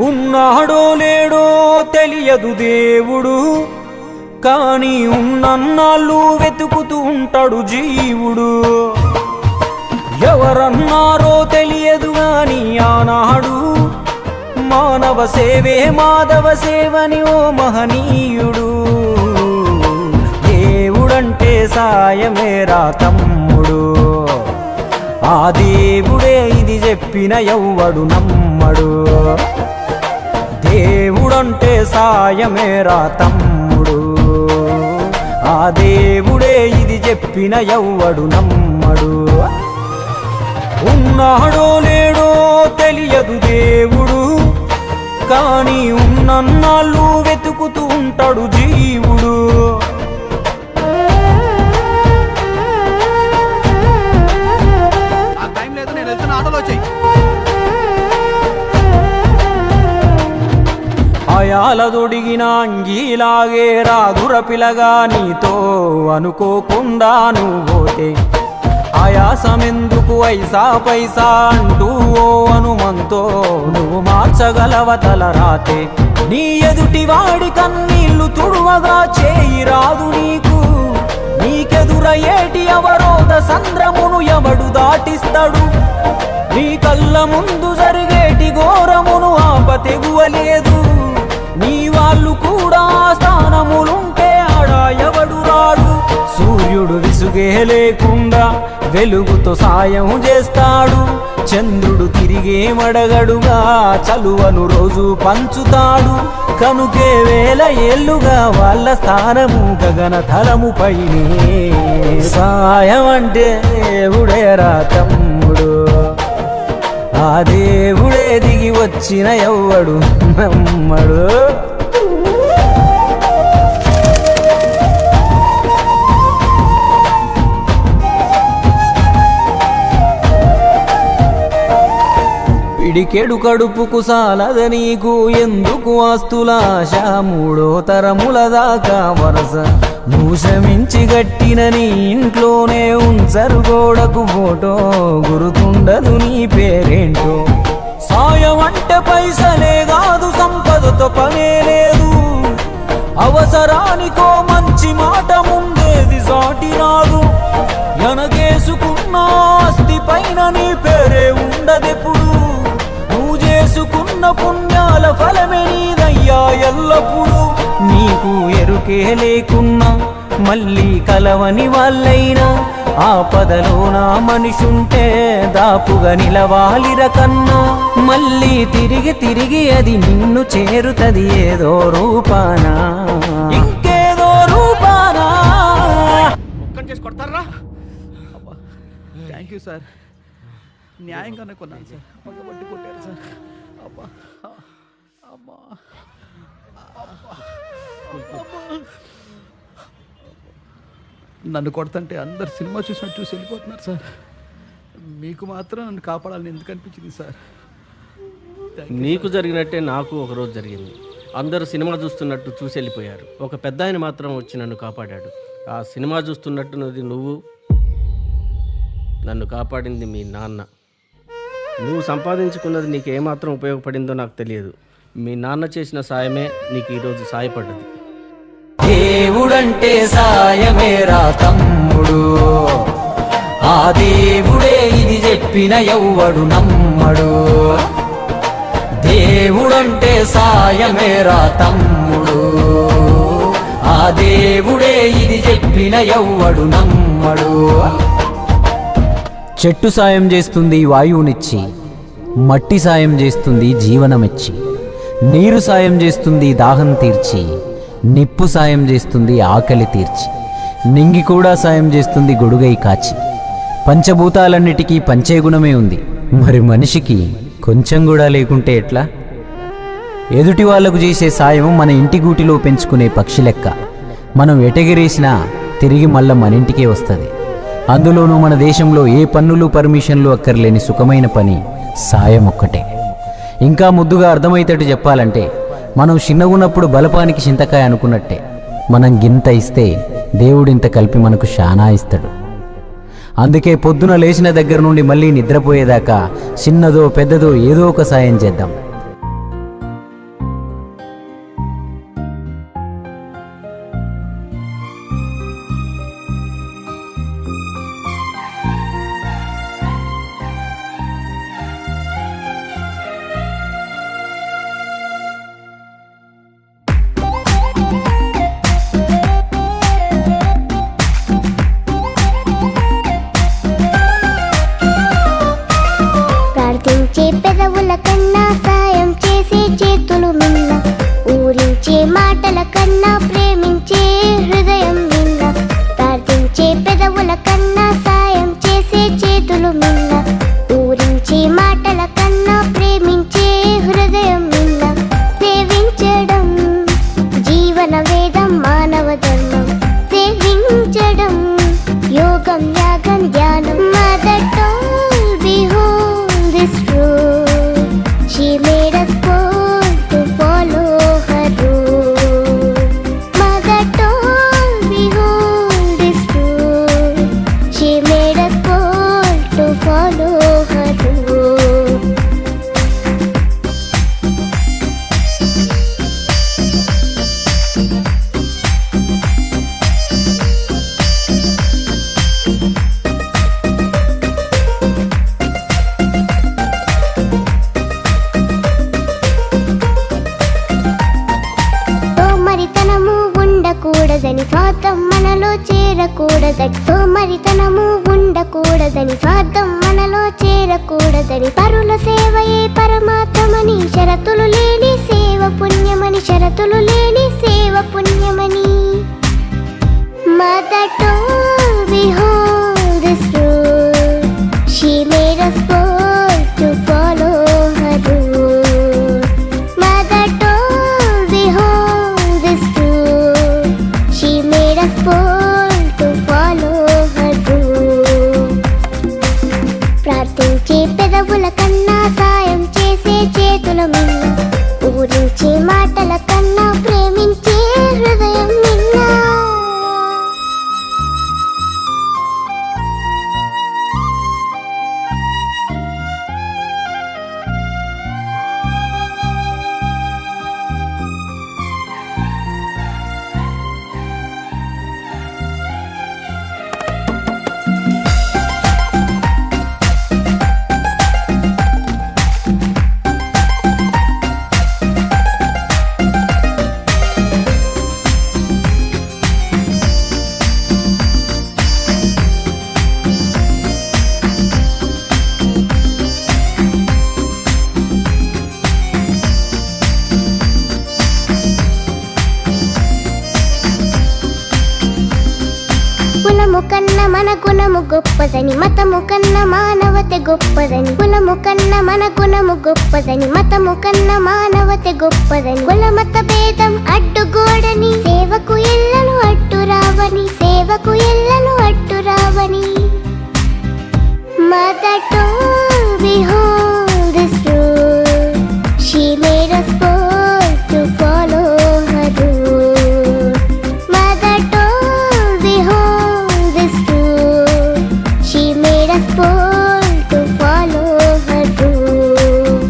ఉన్నాడో లేడో తెలియదు దేవుడు, కానీ ఉన్నన్నాళ్ళు వెతుకుతూ ఉంటాడు జీవుడు. ఎవరన్నారో తెలియదు గాని ఆనాడు మానవ సేవే మాధవ సేవని ఓ మహనీయుడు. దేవుడంటే సాయమేరా తమ్ముడు, ఆ దేవుడే ఇది చెప్పిన ఎవ్వడు నమ్మడు. దేవుడంటే సాయమేరా తమ్ముడు, ఆ దేవుడే ఇది చెప్పిన ఎవ్వడు నమ్మడు. ఉన్నాడో లేడో తెలియదు దేవుడు, కానీ ఉన్నన్నాళ్ళు వెతుకుతూ ఉంటాడు జీవుడు. అయాలదొడిగిన అంగీలాగే రాదుర పిలగా నీతో అనుకోకుండా నువ్వోతే ఆయాసమెందుకు ఐసా పైసా అంటూ ఓ అనుమంతో నువ్వు మార్చగలవ తలరాతే. నీ ఎదుటి వాడి కన్నీళ్లు తుడువగా చేయి రాదు నీకు, నీకెదురయ్యేటి అవరోధ సంద్రమును ఎవడు దాటిస్తాడు. నీ కళ్ళ ముందు జరిగేటి ఘోరమును ఆపతెగువలేదు, నీ వాళ్ళు కూడా స్థానములుంటే ఆడ ఎవడు రాడు. సూర్యుడు విసుగే లేకుండా వెలుగుతో సాయం చేస్తాడు, చంద్రుడు తిరిగే మడగడుగా చలువను రోజు పంచుతాడు. కనుకే వేల ఏళ్ళుగా వాళ్ళ స్థానము గగన తలము పైనే. సాయం అంటే దేవుడేరా తమ్ముడు, ఆ దేవుడే దిగి వచ్చిన ఎవ్వడు నమ్మడు. పిడికెడు కడుపుకు సాలద నీకు ఎందుకు ఆస్తులాశ, మూడో తరముల దాకా వరస నువ్వు శ్రమించి గట్టిన నీ ఇంట్లోనే ఉంచరు గోడకు ఫోటో, గుర్తుండదు నీ పేరేంటో. సాయం అంటే పైసలే కాదు, సంపదతో పనే లేదు, అవసరానికో మంచి మాట ముందేది సాటి రాదు. ఎనగేసుకున్న ఆస్తి పైన నీ పేరే ఉండదెప్పుడు, నువ్వు చేసుకున్న పుణ్యాల ఫలమే నీదయ్యా ఎల్లప్పుడు. నీకు ఎరుకే లేకున్నా మళ్ళీ కలవని వాళ్ళైనా ఆపదలోన మనిషుంటే దాపుగా నిలవాలిర కన్నా. మళ్ళీ తిరిగి తిరిగి అది నిన్ను చేరుతది ఏదో రూపానా, ఇంకేదో రూపానా. చేసి కొడతారా? థ్యాంక్ యూ సార్, న్యాయంగానే కొన్నాను సార్, పక్కబట్టి కొట్టారు సార్. అబ్బా అబ్బా నన్ను కొడతంటే అందరు సినిమా చూసినట్టు చూసి వెళ్ళిపోతున్నారు సార్, మీకు మాత్రం నన్ను కాపాడాలని ఎందుకు అనిపించింది సార్? నీకు జరిగినట్టే నాకు ఒకరోజు జరిగింది. అందరూ సినిమా చూస్తున్నట్టు చూసి వెళ్ళిపోయారు, ఒక పెద్ద ఆయన మాత్రం వచ్చి నన్ను కాపాడాడు. ఆ సినిమా చూస్తున్నట్టున్నది నువ్వు, నన్ను కాపాడింది మీ నాన్న. నువ్వు సంపాదించుకున్నది నీకు ఏమాత్రం ఉపయోగపడిందో నాకు తెలియదు, మీ నాన్న చేసిన సాయమే నీకు ఈరోజు సాయపడ్డది. దేవుడంటే సాయమేరా తమ్ముడు, ఆ దేవుడే ఇది చెప్పిన ఎవ్వడు నమ్మడు. దేవుడంటే సాయమేరా తమ్ముడు, ఆ దేవుడే ఇది చెప్పిన ఎవ్వడు నమ్మడు. చెట్టు సాయం చేస్తుంది వాయువునిచ్చి, మట్టి సాయం చేస్తుంది జీవనమిచ్చి, నీరు సాయం చేస్తుంది దాహం తీర్చి, నిప్పు సాయం చేస్తుంది ఆకలి తీర్చి, నింగి కూడా సాయం చేస్తుంది గొడుగై కాచి. పంచభూతాలన్నిటికీ పంచేగుణమే ఉంది, మరి మనిషికి కొంచెం కూడా లేకుంటే ఎట్లా? ఎదుటి వాళ్లకు చేసే సాయం మన ఇంటి గూటిలో పెంచుకునే పక్షి లెక్క, మనం ఎటగిరేసినా తిరిగి మళ్ళా మన ఇంటికే వస్తుంది. అందులోనూ మన దేశంలో ఏ పన్నులు పర్మిషన్లు అక్కర్లేని సుఖమైన పని సాయం ఒక్కటే. ఇంకా ముద్దుగా అర్థమయ్యేటట్టు చెప్పాలంటే మనం చిన్నగున్నప్పుడు బలపానికి చింతకాయ అనుకున్నట్టే, మనం గింత ఇస్తే దేవుడింత కలిపి మనకు శానా ఇస్తాడు. అందుకే పొద్దున లేచిన దగ్గర నుండి మళ్ళీ నిద్రపోయేదాకా చిన్నదో పెద్దదో ఏదో ఒక సాయం చేద్దాం. చేరకూడదని, స్వార్థం మనలో చేరకూడదని, సోమరితనము ఉండకూడదని, స్వార్థం మనలో చేరకూడదని, పరుల సేవయే పరమాత్మని, షరతులు లేని సేవ పుణ్యమని, షరతులు లేని సేవ పుణ్యమని. Mother told me hold this road, she made us bold to follow her road. Mother told me hold this road, she made us bold to follow her road. ప్రార్థించే పెదవుల కన్నా సాయం చేసే చేతుల మిన్న, ఊరించే మాటల కన్నా ప్రేమించే హృదయం మిన్న. కులము కన్న మన గుణము గొప్పదని, మతము కన్న మానవత గొప్పదని, కులము కన్న మన గుణము గొప్పదని, మతము కన్న మానవత గొప్పదని, కులమత భేదం అడ్డుగోడని, సేవకు ఎల్లను అడ్డు రావని, సేవకు ఎల్లను అడ్డు రావని. Mother told me hold this road, she made us bold to follow her road. Mother told me hold this road, she made us bold to follow her road.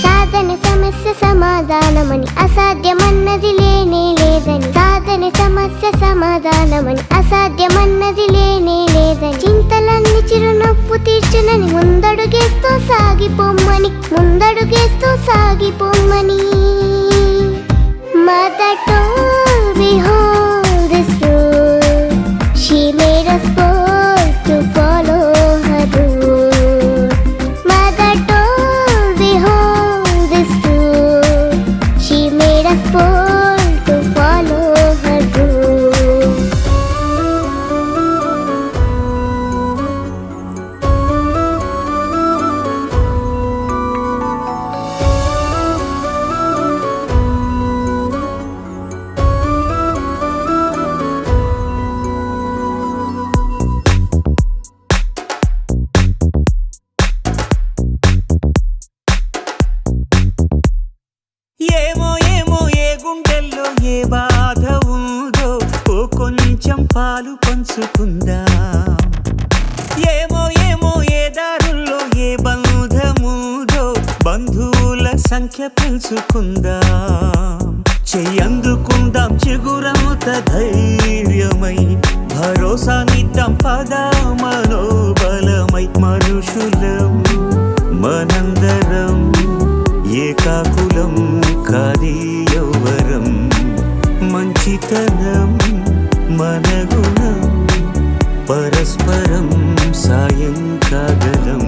సాధన సమస్య సమాధానమని, అసాధ్యమన్నది లేనే లేదని, సాధన సమస్య సమాధానమని, అసాధ్యమన్నది లేనే లేదని, చింతలన్నీ చిరునవ్వు తీర్చునని, ముందడుగేస్తూ సాగిపోమ్మని, ముందడుగేస్తూ సాగిపోమ్మని. Mother told me hold this road, she made us bold to follow her road. Mother told me hold this road, she made us bold to follow her road. ఏమో ఏమో ఏ గుండెల్లో ఏ బాధ ఉందో, ఓ కొంచెం పాలు పంచుకుందాం. ఏమో ఏమో ఏ దారుల్లో ఏ బంధముదో, బంధువుల సంఖ్య పెంచుకుందాం. చెయ్యందుకుందాం చిగురముత ధైర్యమై, భరోసానిద్దాం పద మనోబలమై. మనుషులం మనందరం, ఏకాకులం కాది యౌవరం, మంచితనం మన గుణం, పరస్పరం సాయం కాగలం.